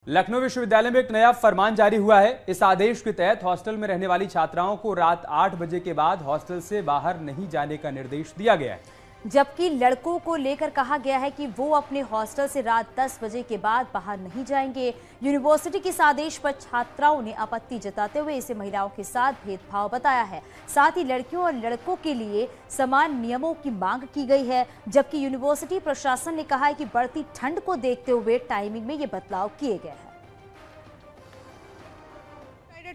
लखनऊ विश्वविद्यालय में एक नया फरमान जारी हुआ है। इस आदेश के तहत हॉस्टल में रहने वाली छात्राओं को रात 8 बजे के बाद हॉस्टल से बाहर नहीं जाने का निर्देश दिया गया है, जबकि लड़कों को लेकर कहा गया है कि वो अपने हॉस्टल से रात 10 बजे के बाद बाहर नहीं जाएंगे। यूनिवर्सिटी के इस आदेश पर छात्राओं ने आपत्ति जताते हुए इसे महिलाओं के साथ भेदभाव बताया है। साथ ही लड़कियों और लड़कों के लिए समान नियमों की मांग की गई है, जबकि यूनिवर्सिटी प्रशासन ने कहा है कि बढ़ती ठंड को देखते हुए टाइमिंग में ये बदलाव किए गए हैं।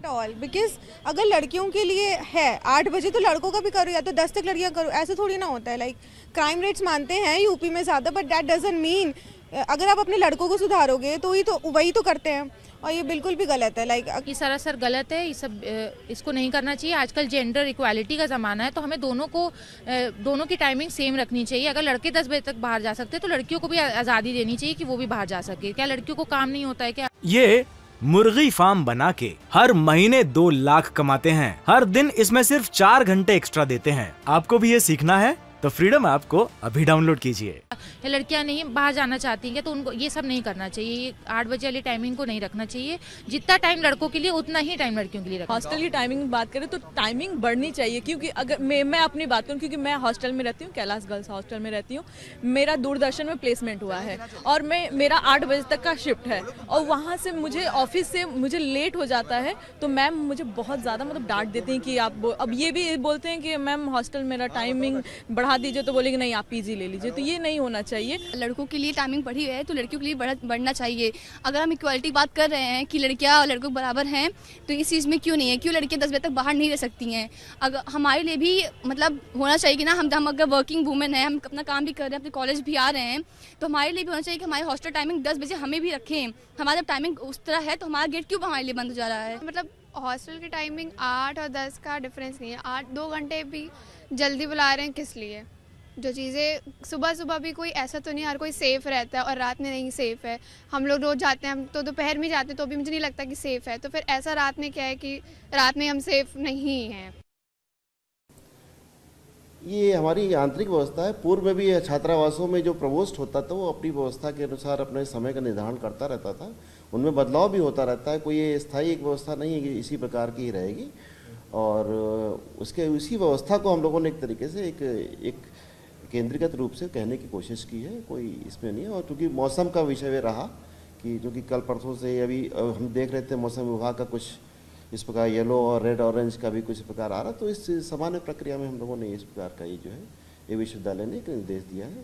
ऑल बिकॉज अगर लड़कियों के लिए है 8 बजे तो लड़कों का भी करो, या तो 10 तक लड़कियां करो, ऐसे थोड़ी ना होता है। लाइक क्राइम रेट्स मानते हैं यूपी में ज़्यादा, बट दैट डजंट मीन अगर आप अपने लड़कों को सुधारोगे तो वही तो करते हैं, और ये बिल्कुल भी गलत है। लाइक ये सरासर गलत है। ये सब इसको नहीं करना चाहिए। आजकल जेंडर इक्वालिटी का ज़माना है, तो हमें दोनों की टाइमिंग सेम रखनी चाहिए। अगर लड़के 10 बजे तक बाहर जा सकते हैं तो लड़कियों को भी आज़ादी देनी चाहिए कि वो भी बाहर जा सके। क्या लड़कियों को काम नहीं होता है क्या? ये मुर्गी फार्म बना के हर महीने 2 लाख कमाते हैं। हर दिन इसमें सिर्फ 4 घंटे एक्स्ट्रा देते हैं। आपको भी ये सीखना है तो फ्रीडम ऐप को अभी डाउनलोड कीजिए। लड़कियां नहीं बाहर जाना चाहती हैं तो उनको ये सब नहीं करना चाहिए। ये 8 बजे वाली टाइमिंग को नहीं रखना चाहिए। जितना टाइम लड़कों के लिए उतना ही टाइम लड़कियों के लिए रखना। हॉस्टल की टाइमिंग बात करें तो टाइमिंग बढ़नी चाहिए, क्योंकि अगर मैं अपनी बात करूं, क्योंकि मैं हॉस्टल में रहती हूँ, कैलाश गर्ल्स हॉस्टल में रहती हूँ। मेरा दूरदर्शन में प्लेसमेंट हुआ है और मेरा 8 बजे तक का शिफ्ट है, और वहाँ से मुझे ऑफिस से मुझे लेट हो जाता है तो मैम मुझे बहुत ज़्यादा डांट देती हैं कि आप अब ये भी बोलते हैं कि मैम हॉस्टल मेरा टाइमिंग बढ़ा दीजिए, तो बोलेंगे नहीं आप पीजी ले लीजिए। तो ये नहीं होना चाहिए। लड़कों के लिए टाइमिंग बढ़ी है तो लड़कियों के लिए बढ़ना चाहिए। अगर हम इक्वालिटी बात कर रहे हैं कि लड़कियां और लड़कों बराबर हैं, तो इस चीज़ में क्यों नहीं है? क्यों लड़कियां 10 बजे तक बाहर नहीं रह सकती हैं? अगर हमारे लिए भी होना चाहिए कि ना, हम अगर वर्किंग वूमेन हैं, हम अपना काम भी कर रहे हैं, अपने कॉलेज भी आ रहे हैं, तो हमारे लिए भी होना चाहिए कि हमारी हॉस्टल टाइमिंग 10 बजे हमें भी रखें। हमारा टाइमिंग उस तरह है तो हमारा गेट क्यों हमारे लिए बंद हो जा रहा है? हॉस्टल की टाइमिंग 8 और 10 का डिफरेंस नहीं है। 2 घंटे भी जल्दी बुला रहे हैं किस लिए? जो चीज़ें सुबह भी कोई ऐसा तो नहीं, हर कोई सेफ़ रहता है और रात में नहीं सेफ़ है। हम लोग रोज़ जाते हैं, हम तो दोपहर में जाते हैं तो भी मुझे नहीं लगता कि सेफ़ है। तो फिर ऐसा रात में क्या है कि रात में हम सेफ़ नहीं हैं। ये हमारी आंतरिक व्यवस्था है। पूर्व में भी छात्रावासों में जो प्रवोस्ट होता था वो अपनी व्यवस्था के अनुसार अपने समय का निर्धारण करता रहता था। उनमें बदलाव भी होता रहता है। कोई ये स्थायी एक व्यवस्था नहीं है कि इसी प्रकार की ही रहेगी, और उसी व्यवस्था को हम लोगों ने एक तरीके से एक केंद्रीकृत रूप से कहने की कोशिश की है। कोई इसमें नहीं है। और क्योंकि मौसम का विषय रहा कि जो कि कल परसों से अभी हम देख रहे थे मौसम विभाग का कुछ इस प्रकार येलो और रेड ऑरेंज का भी कुछ प्रकार आ रहा, तो इस सामान्य प्रक्रिया में हम लोगों ने इस प्रकार का ये जो है ये विश्वविद्यालय ने एक निर्देश दिया है।